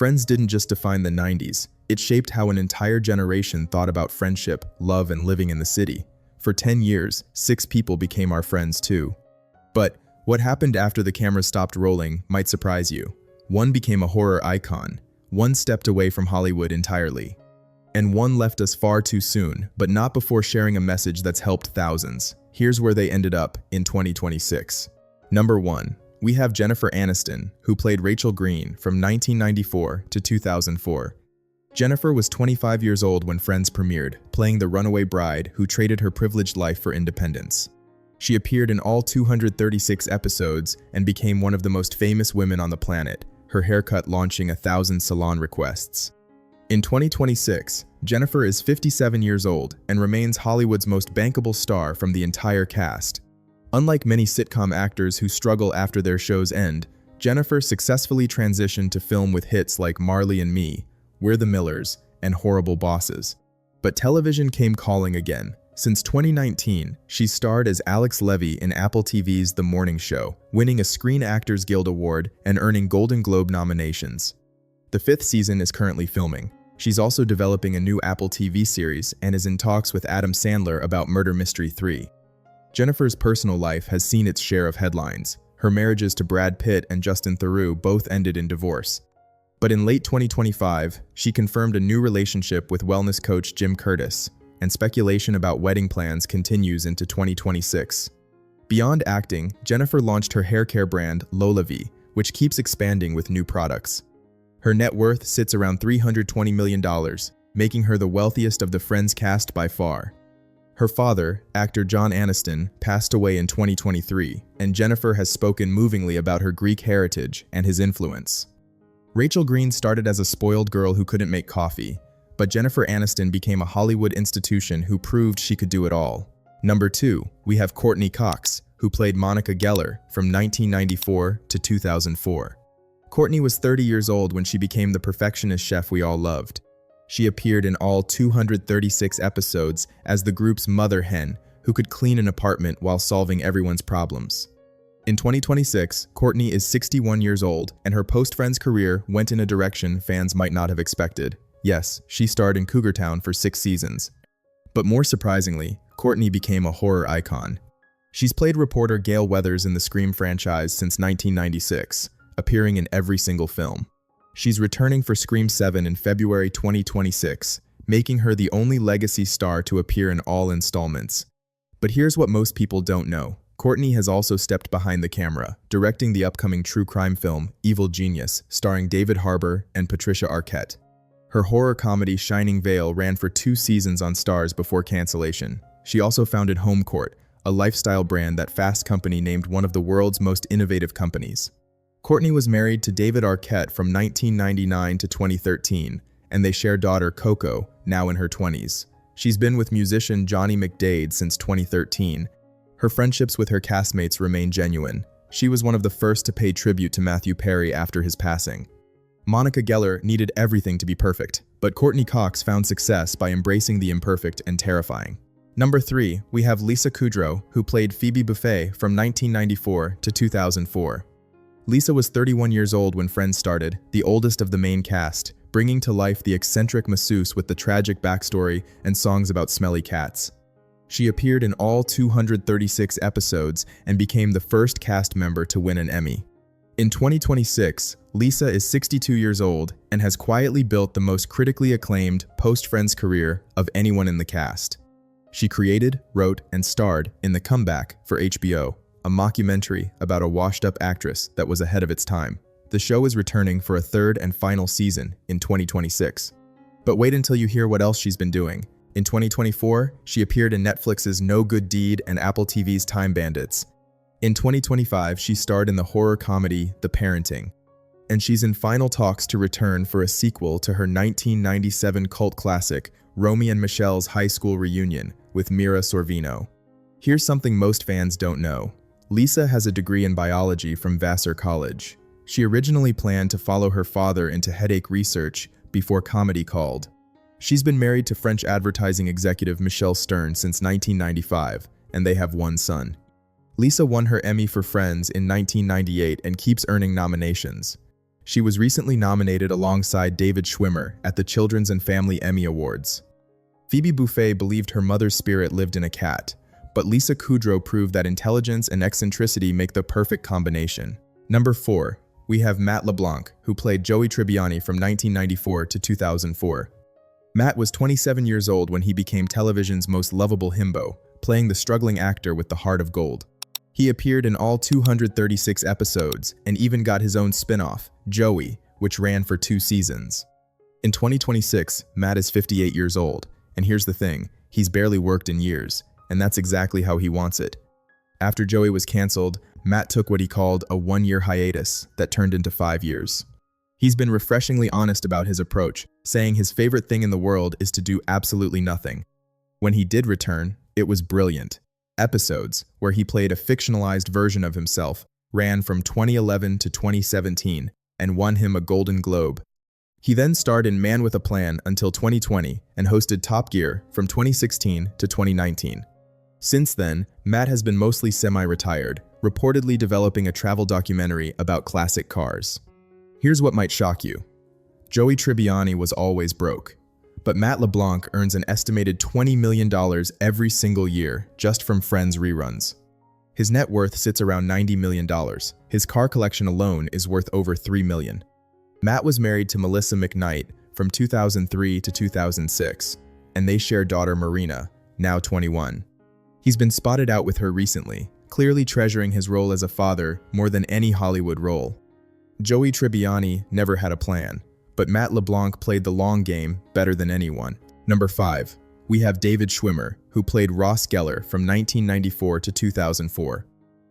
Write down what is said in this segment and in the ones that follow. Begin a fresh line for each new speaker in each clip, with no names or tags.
Friends didn't just define the 90s, it shaped how an entire generation thought about friendship, love, and living in the city. For 10 years, 6 people became our friends too. But what happened after the camera stopped rolling might surprise you. One became a horror icon, one stepped away from Hollywood entirely, and one left us far too soon, but not before sharing a message that's helped thousands. Here's where they ended up in 2026. Number 1. We have Jennifer Aniston, who played Rachel Green from 1994 to 2004. Jennifer was 25 years old when Friends premiered, playing the runaway bride who traded her privileged life for independence. She appeared in all 236 episodes and became one of the most famous women on the planet, her haircut launching 1,000 salon requests. In 2026, Jennifer is 57 years old and remains Hollywood's most bankable star from the entire cast. Unlike many sitcom actors who struggle after their shows end, Jennifer successfully transitioned to film with hits like Marley and Me, We're the Millers, and Horrible Bosses. But television came calling again. Since 2019, she starred as Alex Levy in Apple TV's The Morning Show, winning a Screen Actors Guild Award and earning Golden Globe nominations. The 5th season is currently filming. She's also developing a new Apple TV series and is in talks with Adam Sandler about Murder Mystery 3. Jennifer's personal life has seen its share of headlines. Her marriages to Brad Pitt and Justin Theroux both ended in divorce. But in late 2025, she confirmed a new relationship with wellness coach Jim Curtis, and speculation about wedding plans continues into 2026. Beyond acting, Jennifer launched her hair care brand, LolaVie, which keeps expanding with new products. Her net worth sits around $320 million, making her the wealthiest of the Friends cast by far. Her father, actor John Aniston, passed away in 2023, and Jennifer has spoken movingly about her Greek heritage and his influence. Rachel Green started as a spoiled girl who couldn't make coffee, but Jennifer Aniston became a Hollywood institution who proved she could do it all. Number 2, we have Courteney Cox, who played Monica Geller from 1994 to 2004. Courteney was 30 years old when she became the perfectionist chef we all loved. She appeared in all 236 episodes as the group's mother hen who could clean an apartment while solving everyone's problems. In 2026, Courteney is 61 years old, and her post-Friends career went in a direction fans might not have expected. Yes, she starred in Cougar Town for 6 seasons. But more surprisingly, Courteney became a horror icon. She's played reporter Gale Weathers in the Scream franchise since 1996, appearing in every single film. She's returning for Scream 7 in February 2026, making her the only legacy star to appear in all installments. But here's what most people don't know. Courteney has also stepped behind the camera, directing the upcoming true crime film, Evil Genius, starring David Harbour and Patricia Arquette. Her horror comedy Shining Vale ran for 2 seasons on Starz before cancellation. She also founded Home Court, a lifestyle brand that Fast Company named one of the world's most innovative companies. Courteney was married to David Arquette from 1999 to 2013, and they share daughter Coco, now in her 20s. She's been with musician Johnny McDade since 2013. Her friendships with her castmates remain genuine. She was one of the first to pay tribute to Matthew Perry after his passing. Monica Geller needed everything to be perfect, but Courteney Cox found success by embracing the imperfect and terrifying. Number 3, we have Lisa Kudrow, who played Phoebe Buffay from 1994 to 2004. Lisa was 31 years old when Friends started, the oldest of the main cast, bringing to life the eccentric masseuse with the tragic backstory and songs about smelly cats. She appeared in all 236 episodes and became the first cast member to win an Emmy. In 2026, Lisa is 62 years old and has quietly built the most critically acclaimed post-Friends career of anyone in the cast. She created, wrote, and starred in The Comeback for HBO, a mockumentary about a washed-up actress that was ahead of its time. The show is returning for a 3rd and final season in 2026. But wait until you hear what else she's been doing. In 2024, she appeared in Netflix's No Good Deed and Apple TV's Time Bandits. In 2025, she starred in the horror comedy The Parenting. And she's in final talks to return for a sequel to her 1997 cult classic, Romy and Michelle's High School Reunion, with Mira Sorvino. Here's something most fans don't know. Lisa has a degree in biology from Vassar College. She originally planned to follow her father into headache research before comedy called. She's been married to French advertising executive Michel Stern since 1995, and they have 1 son. Lisa won her Emmy for Friends in 1998 and keeps earning nominations. She was recently nominated alongside David Schwimmer at the Children's and Family Emmy Awards. Phoebe Buffay believed her mother's spirit lived in a cat, but Lisa Kudrow proved that intelligence and eccentricity make the perfect combination. Number 4. We have Matt LeBlanc, who played Joey Tribbiani from 1994 to 2004. Matt was 27 years old when he became television's most lovable himbo, playing the struggling actor with the heart of gold. He appeared in all 236 episodes and even got his own spin-off, Joey, which ran for 2 seasons. In 2026, Matt is 58 years old, and here's the thing, he's barely worked in years, and that's exactly how he wants it. After Joey was canceled, Matt took what he called a 1-year hiatus that turned into 5 years. He's been refreshingly honest about his approach, saying his favorite thing in the world is to do absolutely nothing. When he did return, it was brilliant. Episodes, where he played a fictionalized version of himself, ran from 2011 to 2017 and won him a Golden Globe. He then starred in Man with a Plan until 2020 and hosted Top Gear from 2016 to 2019. Since then, Matt has been mostly semi-retired, reportedly developing a travel documentary about classic cars. Here's what might shock you. Joey Tribbiani was always broke, but Matt LeBlanc earns an estimated $20 million every single year just from Friends reruns. His net worth sits around $90 million. His car collection alone is worth over $3 million. Matt was married to Melissa McKnight from 2003 to 2006, and they share daughter Marina, now 21. He's been spotted out with her recently, clearly treasuring his role as a father more than any Hollywood role. Joey Tribbiani never had a plan, but Matt LeBlanc played the long game better than anyone. Number 5. We have David Schwimmer, who played Ross Geller from 1994 to 2004.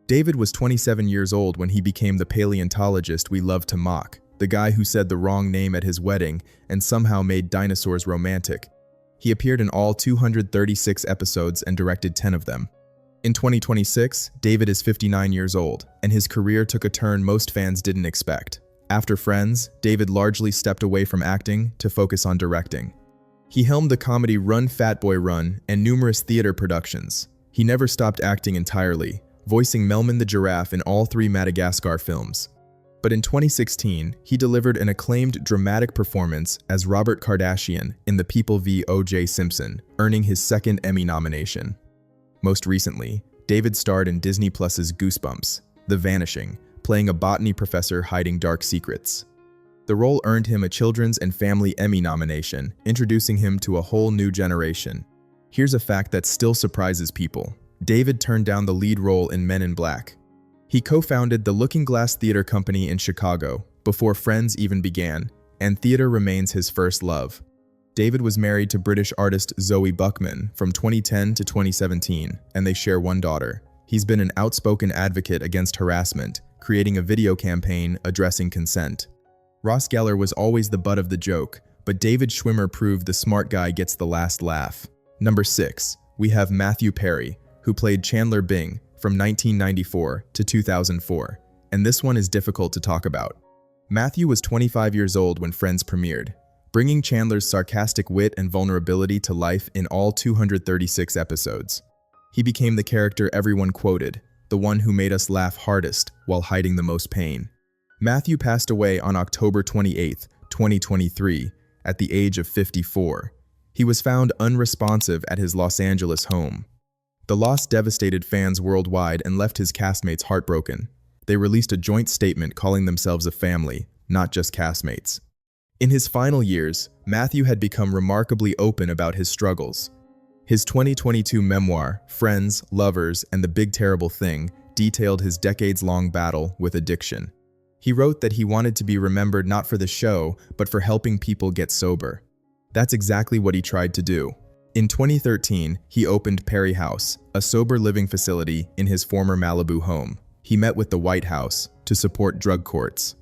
David was 27 years old when he became the paleontologist we love to mock, the guy who said the wrong name at his wedding and somehow made dinosaurs romantic. He appeared in all 236 episodes and directed 10 of them. In 2026, David is 59 years old, and his career took a turn most fans didn't expect. After Friends, David largely stepped away from acting to focus on directing. He helmed the comedy Run Fat Boy Run and numerous theater productions. He never stopped acting entirely, voicing Melman the Giraffe in all 3 Madagascar films. But in 2016, he delivered an acclaimed dramatic performance as Robert Kardashian in The People v. O.J. Simpson, earning his 2nd Emmy nomination. Most recently, David starred in Disney Plus's Goosebumps, The Vanishing, playing a botany professor hiding dark secrets. The role earned him a Children's and Family Emmy nomination, introducing him to a whole new generation. Here's a fact that still surprises people. David turned down the lead role in Men in Black. He co-founded the Looking Glass Theater Company in Chicago before Friends even began, and theater remains his first love. David was married to British artist Zoe Buckman from 2010 to 2017, and they share 1 daughter. He's been an outspoken advocate against harassment, creating a video campaign addressing consent. Ross Geller was always the butt of the joke, but David Schwimmer proved the smart guy gets the last laugh. Number 6. We have Matthew Perry, who played Chandler Bing from 1994 to 2004, and this one is difficult to talk about. Matthew was 25 years old when Friends premiered, bringing Chandler's sarcastic wit and vulnerability to life in all 236 episodes. He became the character everyone quoted, the one who made us laugh hardest while hiding the most pain. Matthew passed away on October 28, 2023, at the age of 54. He was found unresponsive at his Los Angeles home. The loss devastated fans worldwide and left his castmates heartbroken. They released a joint statement calling themselves a family, not just castmates. In his final years, Matthew had become remarkably open about his struggles. His 2022 memoir, Friends, Lovers, and the Big Terrible Thing, detailed his decades-long battle with addiction. He wrote that he wanted to be remembered not for the show, but for helping people get sober. That's exactly what he tried to do. In 2013, he opened Perry House, a sober living facility in his former Malibu home. He met with the White House to support drug courts.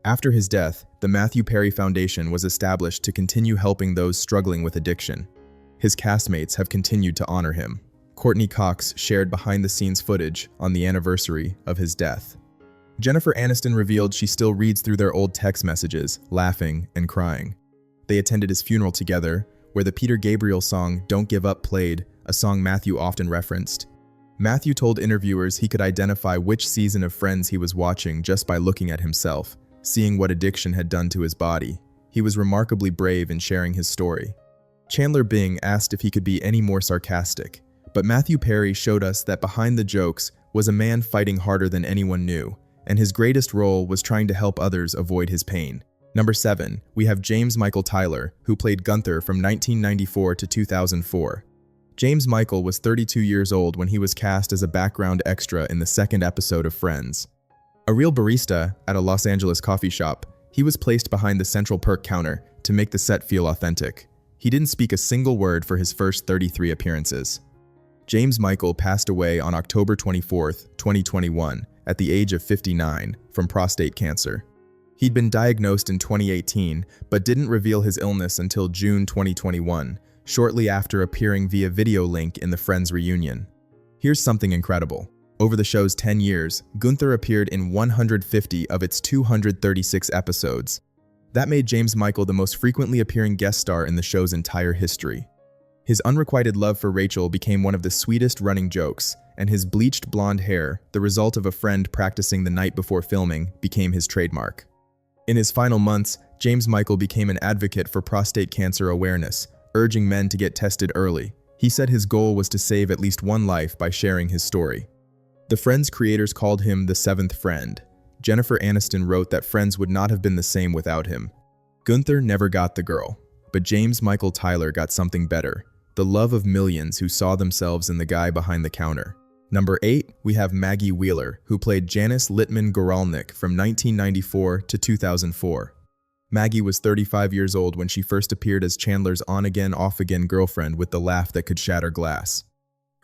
After his death, the Matthew Perry Foundation was established to continue helping those struggling with addiction. His castmates have continued to honor him. Courteney Cox shared behind-the-scenes footage on the anniversary of his death. Jennifer Aniston revealed she still reads through their old text messages, laughing and crying. They attended his funeral together, where the Peter Gabriel song Don't Give Up played, a song Matthew often referenced. Matthew told interviewers he could identify which season of Friends he was watching just by looking at himself, seeing what addiction had done to his body. He was remarkably brave in sharing his story. Chandler Bing asked if he could be any more sarcastic, but Matthew Perry showed us that behind the jokes was a man fighting harder than anyone knew, and his greatest role was trying to help others avoid his pain. Number 7, we have James Michael Tyler, who played Gunther from 1994 to 2004. James Michael was 32 years old when he was cast as a background extra in the second episode of Friends. A real barista at a Los Angeles coffee shop, he was placed behind the central perk counter to make the set feel authentic. He didn't speak a single word for his first 33 appearances. James Michael passed away on October 24, 2021, at the age of 59 from prostate cancer. He'd been diagnosed in 2018, but didn't reveal his illness until June 2021, shortly after appearing via video link in the Friends reunion. Here's something incredible. Over the show's 10 years, Gunther appeared in 150 of its 236 episodes. That made James Michael the most frequently appearing guest star in the show's entire history. His unrequited love for Rachel became one of the sweetest running jokes, and his bleached blonde hair, the result of a friend practicing the night before filming, became his trademark. In his final months, James Michael became an advocate for prostate cancer awareness, urging men to get tested early. He said his goal was to save at least one life by sharing his story. The Friends creators called him the seventh friend. Jennifer Aniston wrote that Friends would not have been the same without him. Gunther never got the girl, but James Michael Tyler got something better: the love of millions who saw themselves in the guy behind the counter. Number 8, we have Maggie Wheeler, who played Janice Littman-Goralnik from 1994 to 2004. Maggie was 35 years old when she first appeared as Chandler's on-again, off-again girlfriend with the laugh that could shatter glass.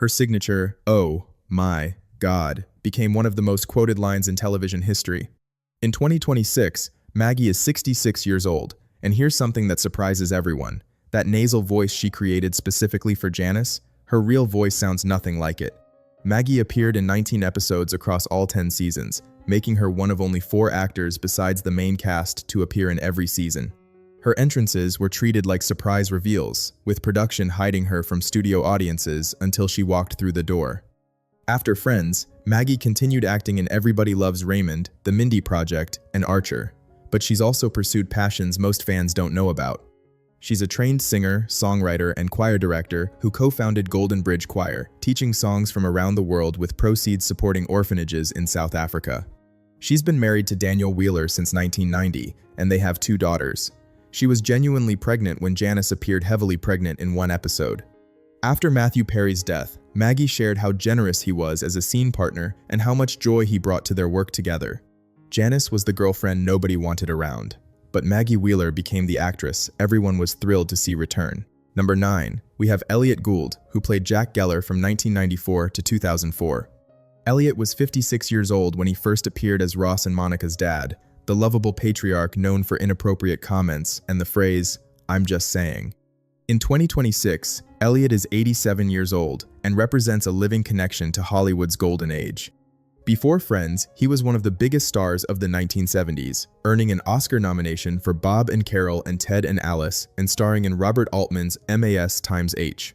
Her signature, "Oh my God," became one of the most quoted lines in television history. In 2026, Maggie is 66 years old, and here's something that surprises everyone. That nasal voice she created specifically for Janice, her real voice sounds nothing like it. Maggie appeared in 19 episodes across all 10 seasons, making her one of only 4 actors besides the main cast to appear in every season. Her entrances were treated like surprise reveals, with production hiding her from studio audiences until she walked through the door. After Friends, Maggie continued acting in Everybody Loves Raymond, The Mindy Project, and Archer, but she's also pursued passions most fans don't know about. She's a trained singer, songwriter, and choir director who co-founded Golden Bridge Choir, teaching songs from around the world with proceeds supporting orphanages in South Africa. She's been married to Daniel Wheeler since 1990, and they have 2 daughters. She was genuinely pregnant when Janice appeared heavily pregnant in one episode. After Matthew Perry's death, Maggie shared how generous he was as a scene partner and how much joy he brought to their work together. Janice was the girlfriend nobody wanted around, but Maggie Wheeler became the actress everyone was thrilled to see return. Number 9, we have Elliott Gould, who played Jack Geller from 1994 to 2004. Elliott was 56 years old when he first appeared as Ross and Monica's dad, the lovable patriarch known for inappropriate comments and the phrase, "I'm just saying." In 2026, Elliott is 87 years old and represents a living connection to Hollywood's golden age. Before Friends, he was one of the biggest stars of the 1970s, earning an Oscar nomination for Bob and Carol and Ted and Alice, and starring in Robert Altman's MAS x H.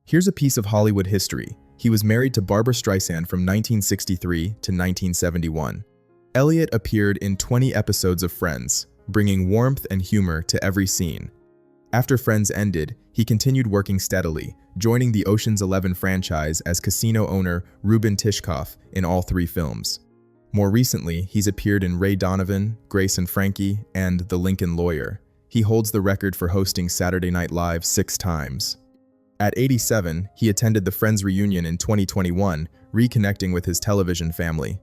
Here's a piece of Hollywood history. He was married to Barbra Streisand from 1963 to 1971. Elliott appeared in 20 episodes of Friends, bringing warmth and humor to every scene. After Friends ended, he continued working steadily, joining the Ocean's 11 franchise as casino owner Ruben Tishkoff in all 3 films. More recently, he's appeared in Ray Donovan, Grace and Frankie, and The Lincoln Lawyer. He holds the record for hosting Saturday Night Live 6 times. At 87, he attended the Friends reunion in 2021, reconnecting with his television family.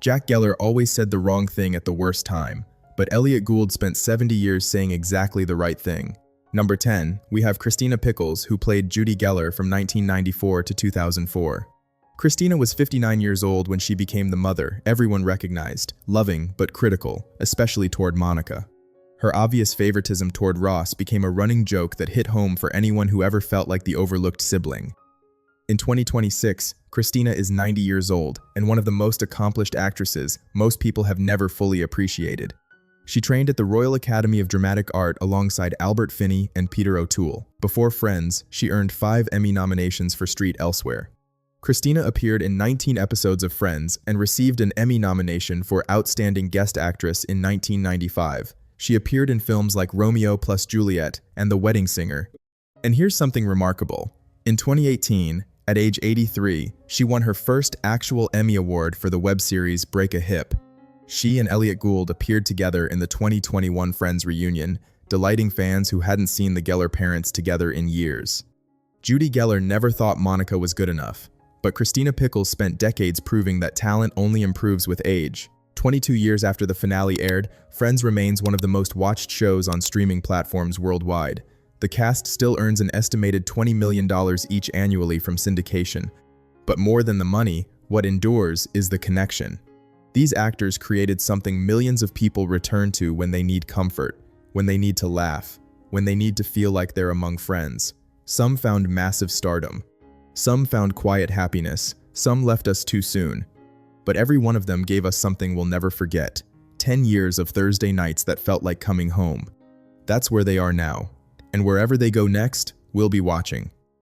Jack Geller always said the wrong thing at the worst time, but Elliott Gould spent 70 years saying exactly the right thing. Number 10, we have Christina Pickles, who played Judy Geller from 1994 to 2004. Christina was 59 years old when she became the mother everyone recognized, loving but critical, especially toward Monica. Her obvious favoritism toward Ross became a running joke that hit home for anyone who ever felt like the overlooked sibling. In 2026, Christina is 90 years old and one of the most accomplished actresses most people have never fully appreciated. She trained at the Royal Academy of Dramatic Art alongside Albert Finney and Peter O'Toole. Before Friends, she earned 5 Emmy nominations for Street Elsewhere. Christina appeared in 19 episodes of Friends and received an Emmy nomination for Outstanding Guest Actress in 1995. She appeared in films like Romeo plus Juliet and The Wedding Singer. And here's something remarkable. In 2018, at age 83, she won her first actual Emmy Award for the web series Break a Hip. She and Elliott Gould appeared together in the 2021 Friends reunion, delighting fans who hadn't seen the Geller parents together in years. Judy Geller never thought Monica was good enough, but Christina Pickles spent decades proving that talent only improves with age. 22 years after the finale aired, Friends remains one of the most watched shows on streaming platforms worldwide. The cast still earns an estimated $20 million each annually from syndication. But more than the money, what endures is the connection. These actors created something millions of people return to when they need comfort, when they need to laugh, when they need to feel like they're among friends. Some found massive stardom. Some found quiet happiness. Some left us too soon. But every one of them gave us something we'll never forget. 10 years of Thursday nights that felt like coming home. That's where they are now. And wherever they go next, we'll be watching.